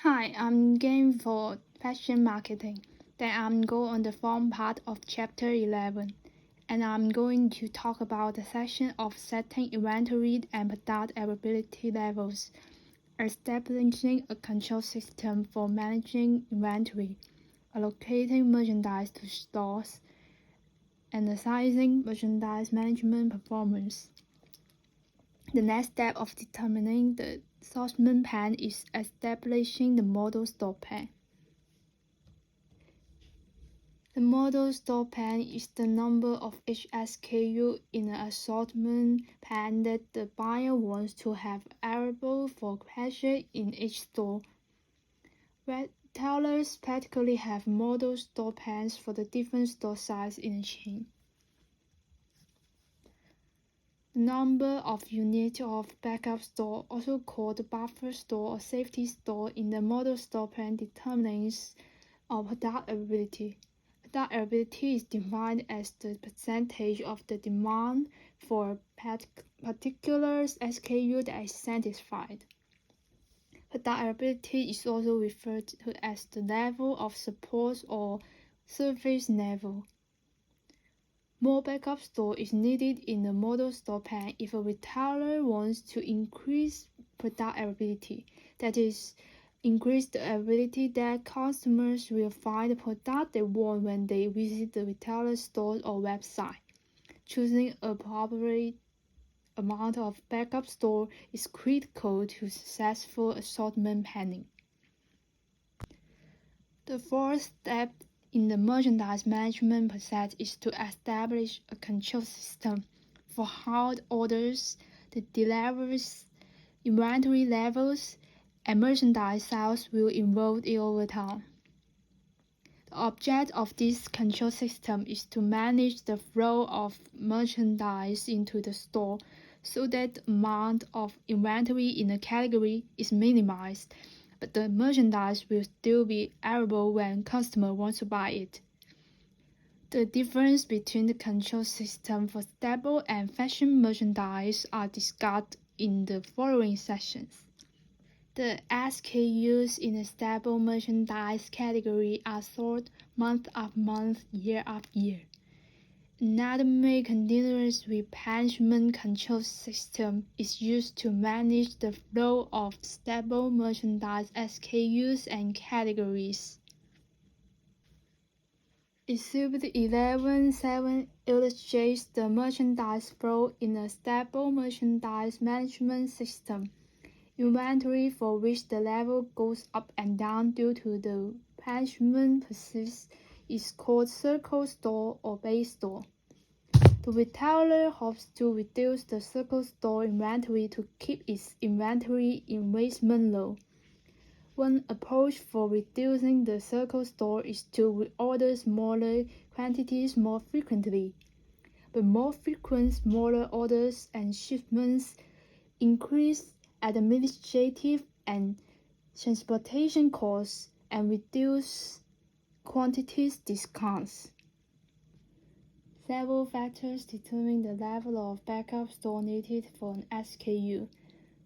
Hi, I'm Game for Fashion Marketing. Then I'm going on the form part of Chapter 11, and I'm going to talk about the section of setting inventory and product availability levels, establishing a control system for managing inventory, allocating merchandise to stores, and assessing merchandise management performance. The next step of determining the assortment plan is establishing the model store plan. The model store plan is the number of each SKU in an assortment plan that the buyer wants to have available for purchase in each store. Retailers practically have model store plans for the different store sizes in a chain. The number of units of backup store, also called buffer store or safety store, in the model store plan determines product availability. Product availability is defined as the percentage of the demand for a particular SKU that is satisfied. Product availability is also referred to as the level of support or service level. More backup store is needed in the model store plan if a retailer wants to increase product availability, that is, increase the ability that customers will find the product they want when they visit the retailer's store or website. Choosing a appropriate amount of backup store is critical to successful assortment planning. The fourth step in the merchandise management process is to establish a control system for how the orders, the deliveries, inventory levels, and merchandise sales will evolve over time. The object of this control system is to manage the flow of merchandise into the store so that the amount of inventory in a category is minimized, but the merchandise will still be available when customers want to buy it. The difference between the control system for staple and fashion merchandise are discussed in the following sections. The SKUs in the staple merchandise category are sorted month after month, year after year. Another continuous replenishment control system is used to manage the flow of staple merchandise SKUs and categories. Exhibit 11.7 illustrates the merchandise flow in a staple merchandise management system. Inventory for which the level goes up and down due to the replenishment process is called circle store or base store. The retailer hopes to reduce the circle store inventory to keep its inventory investment low. One approach for reducing the circle store is to reorder smaller quantities more frequently. But more frequent smaller orders and shipments increase administrative and transportation costs and reduce quantities discounts. Several factors determine the level of backup store needed for an SKU.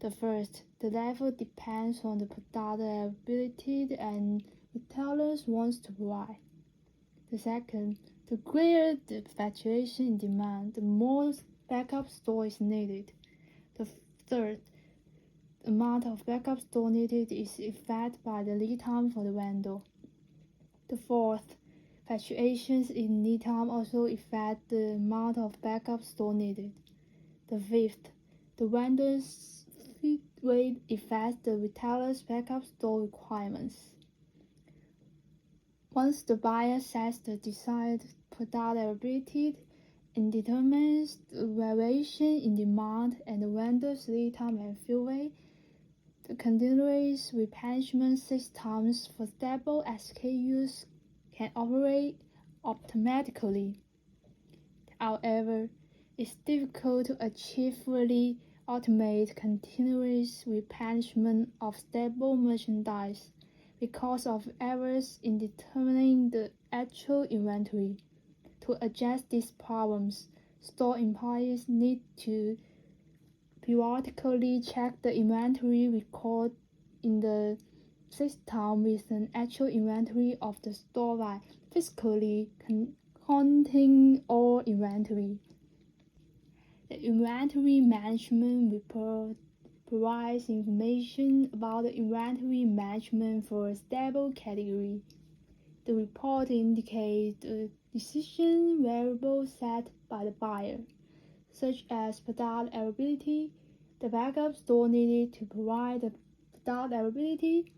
The first, the level depends on the product availability and retailers want to provide. The second, the greater the fluctuation in demand, the more backup store is needed. The third, the amount of backup store needed is affected by the lead time for the vendor. The fourth, fluctuations in lead time also affect the amount of backup store needed. The fifth, the vendor's feed rate affects the retailer's backup store requirements. Once the buyer sets the desired product availability and determines the variation in demand and the vendor's lead time and fill rate, the continuous replenishment systems for staple SKUs can operate automatically. However, it's difficult to achieve fully automate continuous replenishment of staple merchandise because of errors in determining the actual inventory. To address these problems, store employees need to periodically check the inventory record in the system with an actual inventory of the store by physically counting all inventory. The inventory management report provides information about the inventory management for a stable category. The report indicates the decision variables set by the buyer, such as product availability, the backup store needed to provide the product availability,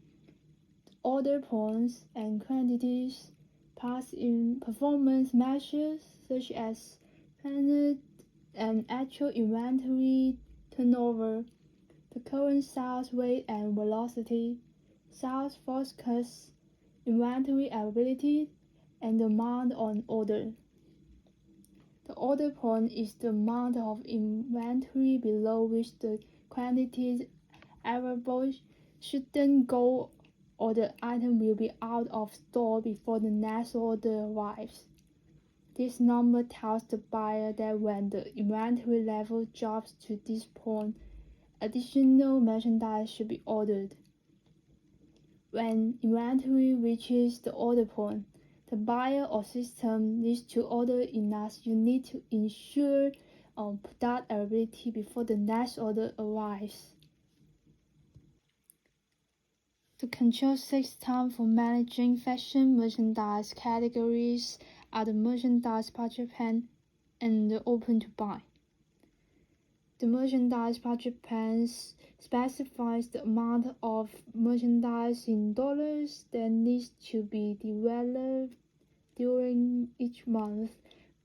order points and quantities, plus in performance measures such as planned and actual inventory turnover, the current sales rate and velocity, sales forecast, inventory availability, and the amount on order. The order point is the amount of inventory below which the quantities available shouldn't go or the item will be out of store before the next order arrives. This number tells the buyer that when the inventory level drops to this point, additional merchandise should be ordered. When inventory reaches the order point, the buyer or system needs to order enough units to ensure product availability before the next order arrives. The control system for managing fashion merchandise categories are the merchandise budget plan and the open to buy. The merchandise budget plan specifies the amount of merchandise in dollars that needs to be developed during each month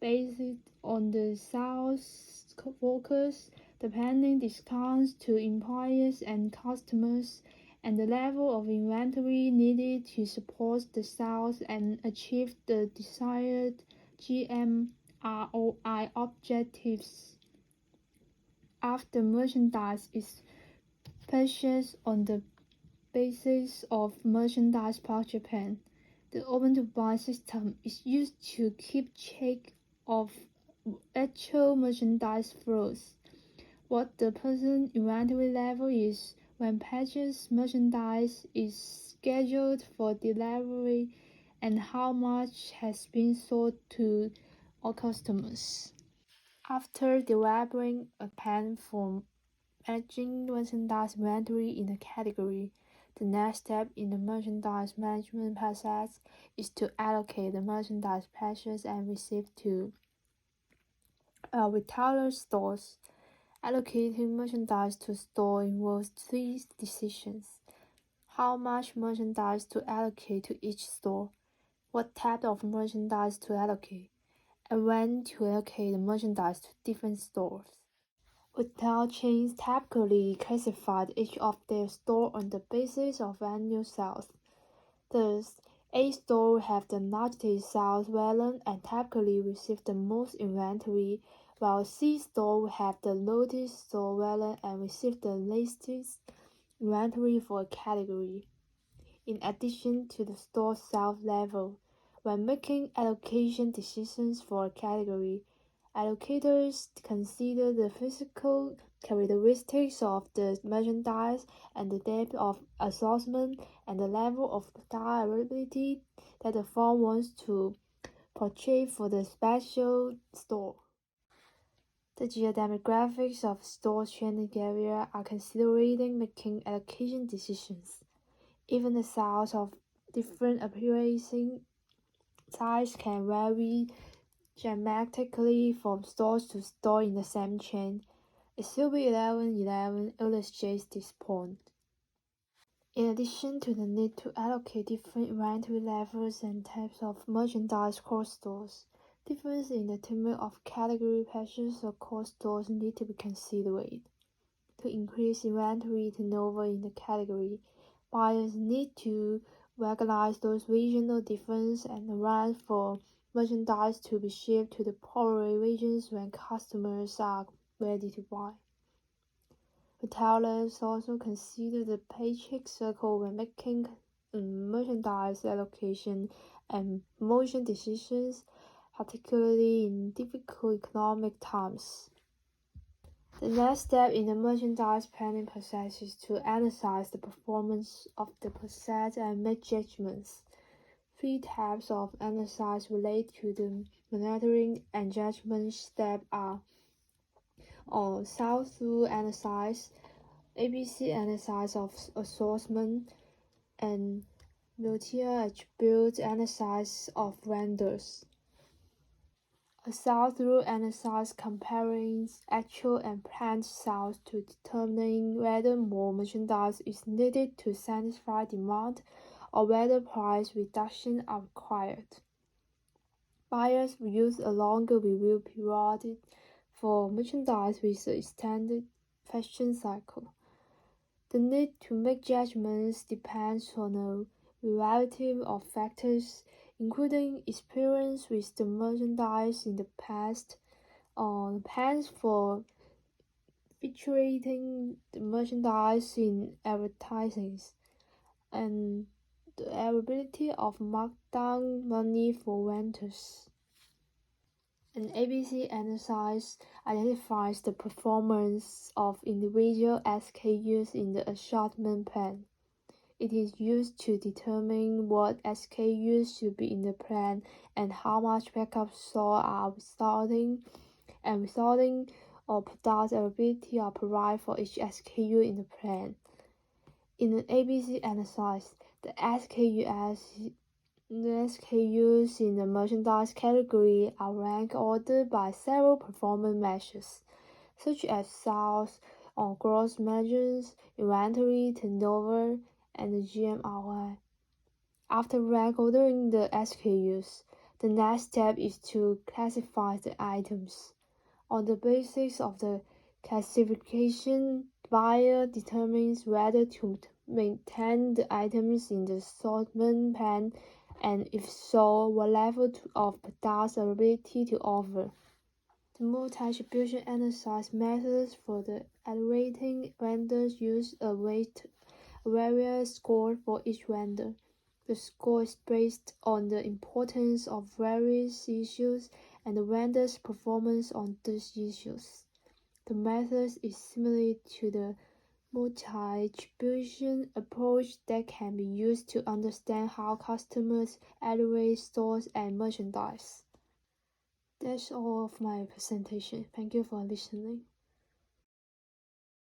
based on the sales focus, the pending discounts to employees and customers, and the level of inventory needed to support the sales and achieve the desired GMROI objectives. After merchandise is purchased on the basis of merchandise budget plan, the open-to-buy system is used to keep track of actual merchandise flows, what the present inventory level is when purchased merchandise is scheduled for delivery, and how much has been sold to all customers. After developing a plan for managing merchandise inventory in a category, the next step in the merchandise management process is to allocate the merchandise purchased and received to retailer stores. Allocating merchandise to store involves three decisions: how much merchandise to allocate to each store, what type of merchandise to allocate, and when to allocate the merchandise to different stores. Retail chains typically classify each of their stores on the basis of annual sales. Thus, A store have the largest sales volume and typically receive the most inventory, while C store will have the lowest store volume and receive the least inventory for a category. In addition to the store sales level, when making allocation decisions for a category, allocators consider the physical characteristics of the merchandise and the depth of assortment and the level of product availability that the firm wants to portray for the special store. The geodemographics of store training area are considered in making allocation decisions. Even the size of different operating sites can vary dramatically from store to store in the same chain. Exhibit 1111 illustrates this point. In addition to the need to allocate different inventory levels and types of merchandise across stores, difference in the treatment of category purchases across stores need to be considered. To increase inventory turnover in the category, buyers need to recognize those regional differences and arrange for merchandise to be shipped to the poorer regions when customers are ready to buy. Retailers also consider the paycheck cycle when making merchandise allocation and promotion decisions, particularly in difficult economic times. The next step in the merchandise planning process is to analyze the performance of the process and make judgments. Three types of analysis relate to the monitoring and judgment step are sell-through analysis, ABC analysis of assortment, and multi-attribute analysis of vendors. A sell-through analysis compares actual and planned sales to determine whether more merchandise is needed to satisfy demand or whether price reductions are required. Buyers use a longer review period for merchandise with an extended fashion cycle. The need to make judgments depends on a variety of factors, including experience with the merchandise in the past, plans for featuring the merchandise in advertising, and the availability of markdown money for vendors. An ABC analysis identifies the performance of individual SKUs in the assortment plan. It is used to determine what SKUs should be in the plan and how much backup stock are resulting or product availability are provided for each SKU in the plan. In an ABC analysis, the SKUs in the merchandise category are ranked ordered by several performance measures, such as sales or gross margins, inventory turnover, and the GMROI. After rank ordering the SKUs, the next step is to classify the items. On the basis of the classification, the buyer determines whether to maintain the items in the assortment plan, and if so, what level of product availability to offer. The multi-attribution analysis methods for the evaluating vendors use a various score for each vendor. The score is based on the importance of various issues and the vendor's performance on these issues. The method is similar to the multi-attribution approach that can be used to understand how customers evaluate stores and merchandise. That's all of my presentation. Thank you for listening.